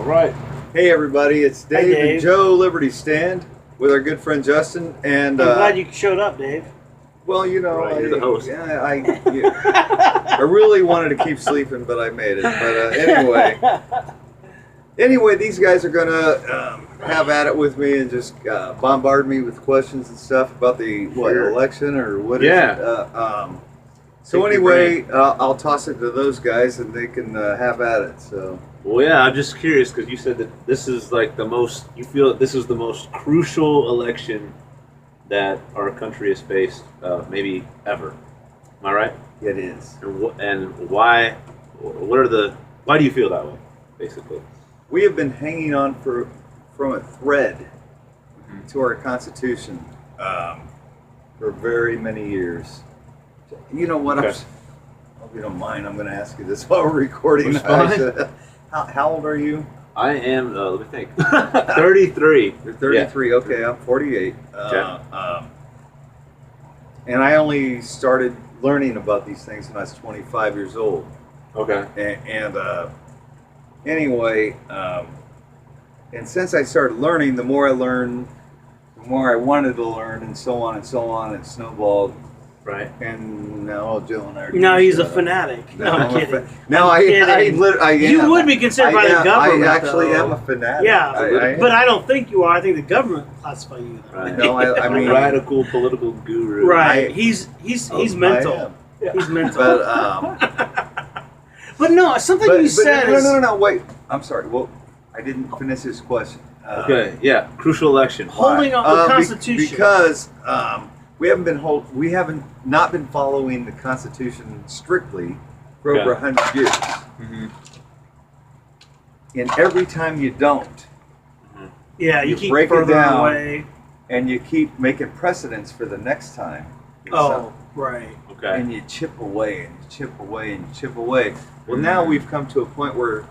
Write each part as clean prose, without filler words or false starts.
right. Hey everybody, it's Dave, Dave. and Joe Liberty Stand with our good friend Justin. And I'm glad you showed up, Dave. well, you know, Right, you're the host. Yeah, I really wanted to keep sleeping, but I made it. But anyway, these guys are gonna have at it with me and just bombard me with questions and stuff about the election or what is it? So anyway, I'll toss it to those guys and they can have at it. So. Well, yeah, I'm just curious because you said that this is like the most. You feel that this is the most crucial election that our country has faced, maybe ever. Am I right? It is. And why? What are the? Why do you feel that way? Basically, we have been hanging on from a thread to our Constitution for very many years. You know what? Okay. I hope you don't mind. I'm going to ask you this while we're recording. How old are you? I am. Let me think. 33. You're 33. Yeah. Okay, I'm 48. And I only started learning about these things when I was 25 years old. Okay. Anyway, and since I started learning, the more I learned, the more I wanted to learn, and so on and so on, and snowballed. Right. And now Joe and I are No, he's a fanatic. No, I'm kidding. I am. You would be considered by the government. I actually though. am a fanatic. Yeah, but I don't think you are. I think the government classify you that way. Right. No, I mean a radical political guru. Right. He's mental. He's mental. But no, something you said is... No, wait. I'm sorry. Well, I didn't finish this question. Okay, yeah. Crucial election. Holding on the Constitution. Because we haven't not been following the Constitution strictly for over 100 years. Mm-hmm. And every time you don't, yeah, you keep break further it down away. And you keep making precedents for the next time. Right. Okay. And you chip away and you chip away and you chip away. Well, now we've come to a point where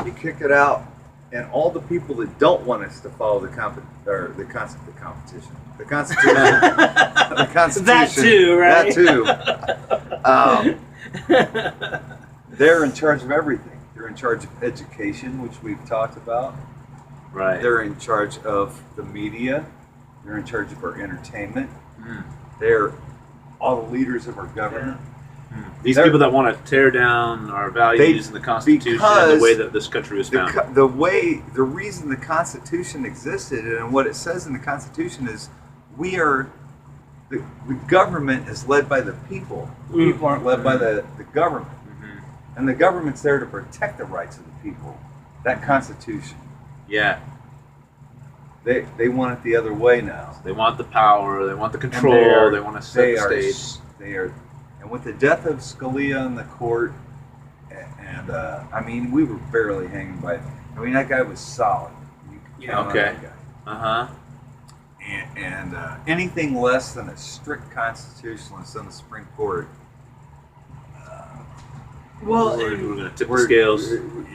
you kick it out, and all the people that don't want us to follow the Constitution, That too, right? That too. They're in charge of everything. They're in charge of education, which we've talked about. Right. They're in charge of the media. They're in charge of our entertainment. They're all the leaders of our government. These people that want to tear down our values and the Constitution and the way that this country was founded. The reason the Constitution existed and what it says in the Constitution is the government is led by the people. The people aren't led by the government. And the government's there to protect the rights of the people. That Constitution. Yeah. They want it the other way now. They want the power. They want the control. They want to set the stage. And with the death of Scalia in the court, and I mean, we were barely hanging by. I mean, that guy was solid. Okay. And anything less than a strict constitutionalist on the Supreme Court. Well, we're going to tip the scales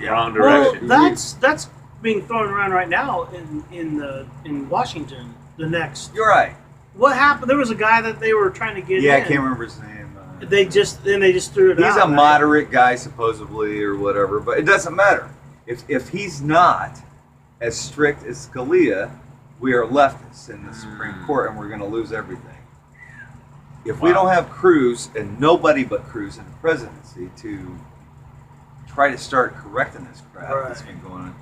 wrong direction. Well, that's being thrown around right now in Washington. The next. You're right. What happened? There was a guy that they were trying to get in. Yeah, I can't remember his name. They just threw it out. He's a moderate guy, supposedly, or whatever, but it doesn't matter. If he's not as strict as Scalia, we are leftists in the Supreme Court, and we're going to lose everything. If we don't have Cruz, and nobody but Cruz in the presidency, to try to start correcting this crap that's been going on,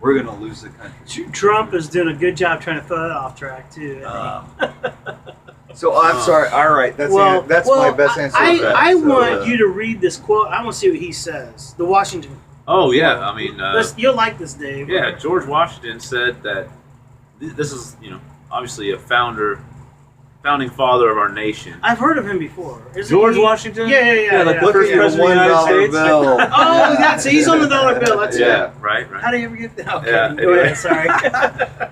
we're going to lose the country. Trump is doing a good job trying to throw that off track, too. So I'm sorry. All right, that's my best answer. I want you to read this quote. I want to see what he says. The Washington. Oh yeah, I mean, you'll like this, Dave. Yeah, George Washington said that this is, obviously a founding father of our nation. I've heard of him before. George Washington? Yeah. Like the first president of the United States. Bill. Oh, that's he's on the dollar bill. That's right. How do you ever get that? Okay, yeah, go ahead. Sorry.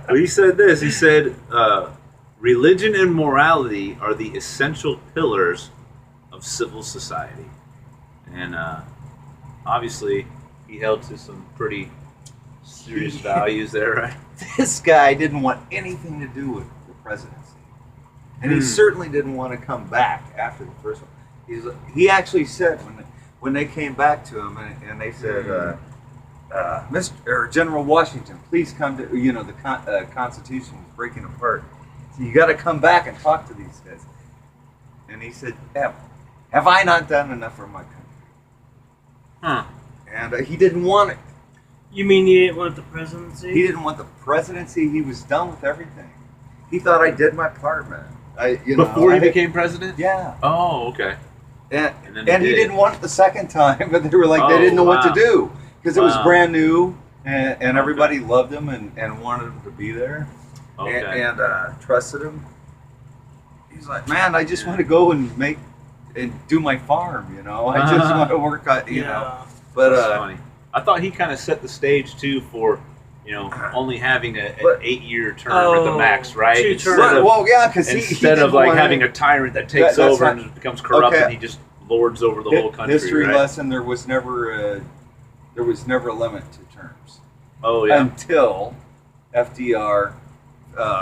Well, he said this. He said, religion and morality are the essential pillars of civil society. And obviously, he held to some pretty serious values there, right? This guy didn't want anything to do with the presidency. And he certainly didn't want to come back after the first one. He actually said when they came back to him and they said, Mr. or General Washington, please come to, the Constitution is breaking apart. So you got to come back and talk to these guys. And he said, have I not done enough for my country? Huh. And he didn't want it. You mean you didn't want the presidency? He didn't want the presidency. He was done with everything. He thought I did my part, man. Before he became president? Yeah. Oh, okay. And then he didn't want it the second time, but they were like, they didn't know what to do. Because it was brand new, and everybody loved him and wanted him to be there. Okay. And trusted him. He's like, man, I just want to go and do my farm, I just want to work on, But That's funny. I thought he kind of set the stage too for, only having an 8-year term at the max, right? 2 Instead terms. of, well, yeah, because instead of like having a tyrant that takes That's over right. and becomes corrupt, Okay. and he just lords over the whole country. History right? lesson: there was never a limit to terms Oh yeah. until FDR,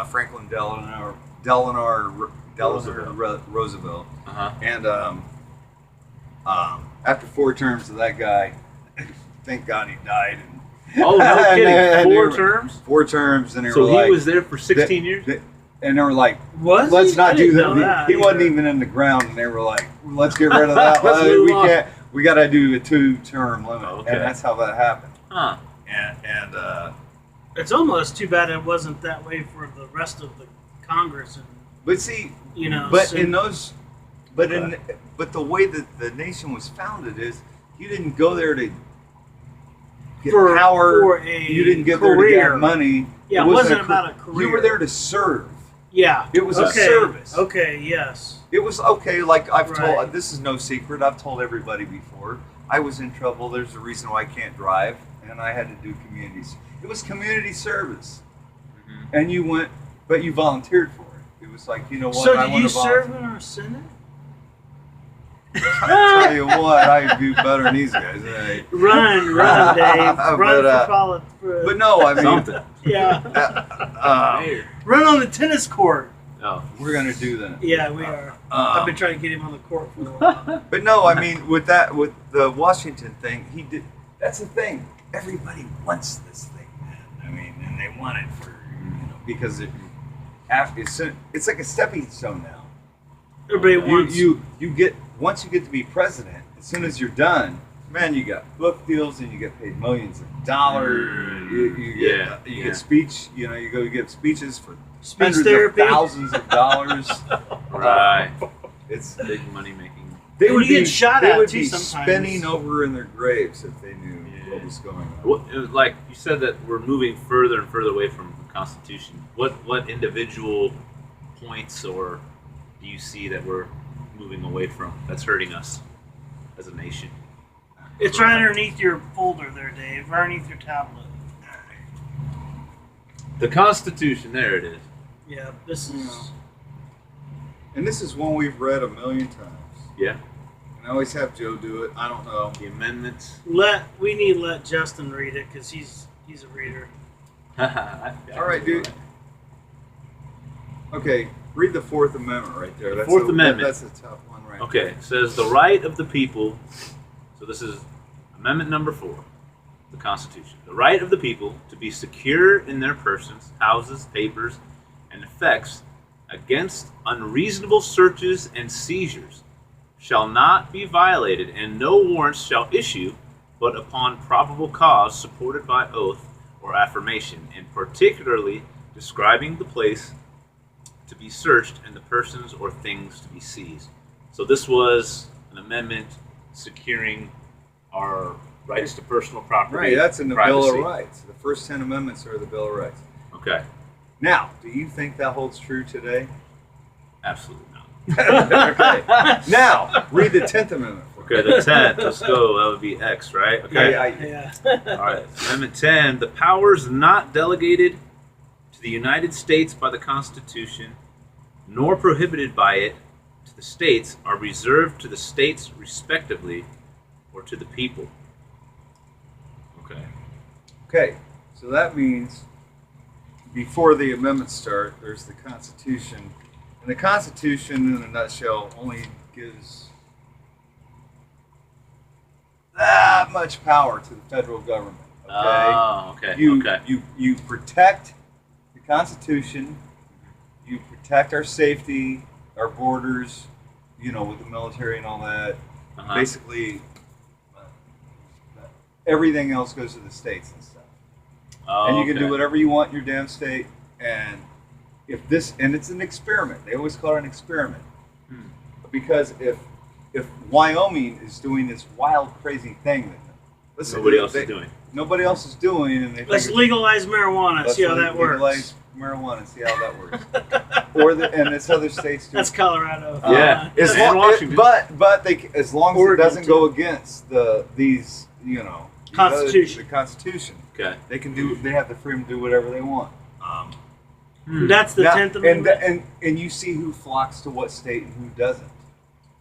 Franklin Delano Roosevelt, Uh-huh. and after 4 terms of that guy, thank God he died. Oh no kidding! and 4 terms. 4 terms, and they So were he like, was there for 16 years. and they were like, Was let's he? not I do didn't know that. He wasn't either. even in the ground, and they were like, let's get rid of that. Let's move we on. can't. We got to do a 2-term limit, Okay. and that's how that happened. Huh. And It's almost too bad it wasn't that way for the rest of the Congress, and but see, so- in those, but the way that the nation was founded is you didn't go there to get power. for a You didn't get career. there to get money. Yeah, it wasn't about a career. You were there to serve. Yeah, It was a okay. service. Okay, yes. It was okay. Like I've Right. told, this is no secret. I've told everybody before. I was in trouble. There's a reason why I can't drive, and I had to do communities. It was community service, and you went, but you volunteered for it. It was like, you know what? So I did want you to volunteer. serve in our Senate? I tell you what, I do better than these guys. Right? Run, Dave. Run But, for politics. But no, I mean, Something. Yeah. Mayor. Run on the tennis court. Oh. we're gonna do that. Yeah, we are. I've been trying to get him on the court for a while. But no, I mean, with the Washington thing, he did. That's the thing. Everybody wants this thing, man. I mean, and they want it for because it's like a stepping stone now. Everybody wants. You get once you get to be president. As soon as you're done, man, you got book deals and you get paid millions of dollars. You get speech. You go give speeches for Speech hundreds therapy. of thousands of dollars. Right. It's Big money making. they And would you get be shot they at, would too, be sometimes. spinning over in their graves if they knew what was going on. What, it was like you said that we're moving further and further away from the Constitution. What individual points or do you see that we're moving away from that's hurting us as a nation? It's right underneath your folder there, Dave. Right underneath your tablet. The Constitution, there it is. Yeah, this is. And this is one we've read a million times. Yeah. And I always have Joe do it. I don't know. The amendments. We need to let Justin read it because he's a reader. All right, dude. Okay, read the Fourth Amendment right there. That's Fourth Amendment. That's a tough one right Okay, there. it says the right of the people. So this is Amendment number 4, the Constitution. The right of the people to be secure in their persons, houses, papers, and effects against unreasonable searches and seizures shall not be violated, and no warrants shall issue but upon probable cause supported by oath or affirmation, and particularly describing the place to be searched and the persons or things to be seized. So this was an amendment securing our rights to personal property. Right, that's in the privacy. Bill of Rights. The first 10 amendments are the Bill of Rights. Okay, Now, do you think that holds true today? absolutely not. Okay. Now, read the 10th Amendment for me. Okay, the 10th, let's go. That would be X, right? Okay. Yeah. All right. Amendment 10. The powers not delegated to the United States by the Constitution, nor prohibited by it to the states, are reserved to the states respectively, or to the people. Okay. Okay, so that means before the amendments start, there's the Constitution. And the Constitution, in a nutshell, only gives that much power to the federal government. Okay. Oh, okay. You okay. you protect the Constitution. You protect our safety, our borders. You know, with the military and all that. Uh-huh. Basically, everything else goes to the states and stuff. Oh, And you can okay. do whatever you want in your damn state. And if this, and it's an experiment. They always call it an experiment. Hmm. Because if Wyoming is doing this wild, crazy thing that listen, Nobody else is doing. nobody else is doing, and they Let's figure, legalize marijuana. let's See how that works. legalize marijuana and see how that works. And it's other states too. That's Colorado. Yeah. As And long, Washington. but they, as long as Oregon, it doesn't too. go against these these Constitution. the Constitution, Okay. they can do. They have the freedom to do whatever they want. That's the Now- 10th Amendment. and you see who flocks to what state and who doesn't,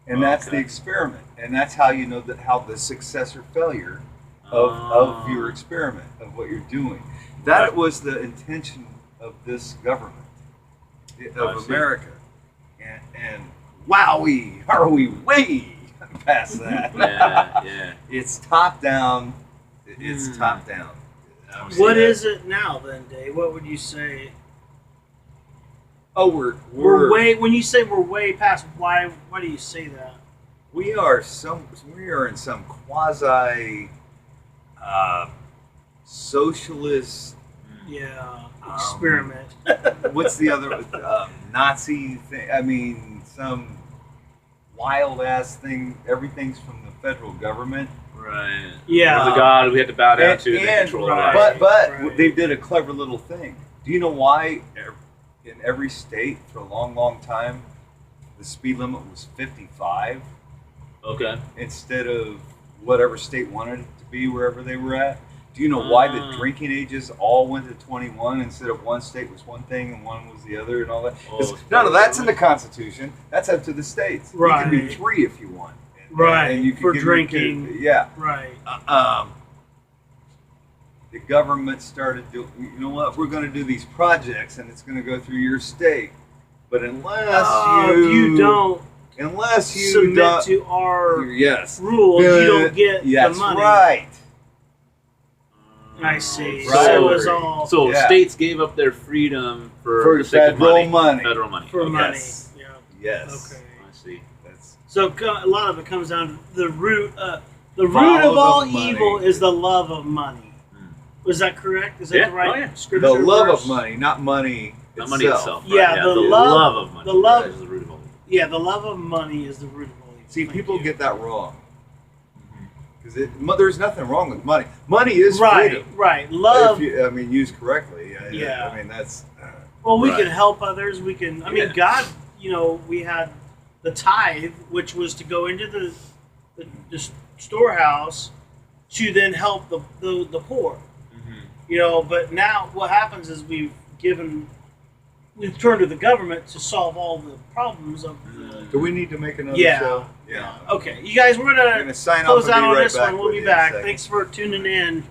and that's the Okay. experiment, and that's how you know that how the success or failure of your experiment of what you're doing. That Right. was the intention of this government I of see. America, and wowee, are we way past that? Yeah. It's top down. It's Hmm. top down. What is it now, then, Dave? What would you say? Oh, We're way. When you say we're way past, why do you say that? we are in some quasi socialist. Yeah, experiment. What's the other Nazi thing? I mean, some wild ass thing. Everything's from the federal government. Right. Yeah. We're the God we had to bow down to and And- control right. our lives. But Right. they did a clever little thing. Do you know why? In every state for a long, long time, the speed limit was 55 Okay. instead of whatever state wanted it to be wherever they were at. Do you know why the Ah. drinking ages all went to 21 instead of one state was one thing and one was the other and all that? 'Cause Oh, none of that's in the Constitution. That's up to the states. You can be Right. 3 if you want. Right, And you can for give your kid- drinking. yeah. Right. The government started doing, you know what, we're going to do these projects and it's going to go through your state. But unless If you don't unless you submit don't, to our yes, rules, you don't get yes, the money. right. I see. Right. So it was all So Yeah. states gave up their freedom for For the sake of federal money. Federal money. for Okay. money. Yes. Yeah. Yes. Okay. I see. That's So a lot of it comes down to the root. The root Follow of all the money. evil is the love of money. Hmm. Was that correct? Is that Yeah. the right Oh, yeah. scripture? the love verse? of money, not money Not itself. money itself. Right? Yeah, the the love- love of money. the love- is the root of all evil. Yeah, the love of money is the root of all evil. See, Thank people you. get that wrong. Because there's nothing wrong with money. Money is right, freedom. right. Love. If you, used correctly. Yeah. I mean, that's. Well, we Right. can help others. We can. I mean, Yeah. God. We had the tithe, which was to go into the storehouse to then help the poor. But now what happens is we've turned to the government to solve all the problems of the. Do we need to make another Yeah. show? Yeah. Okay, you guys, we're I'm gonna going to sign off close and out be on right this back one. We'll with be you in a back. second. Thanks for tuning in.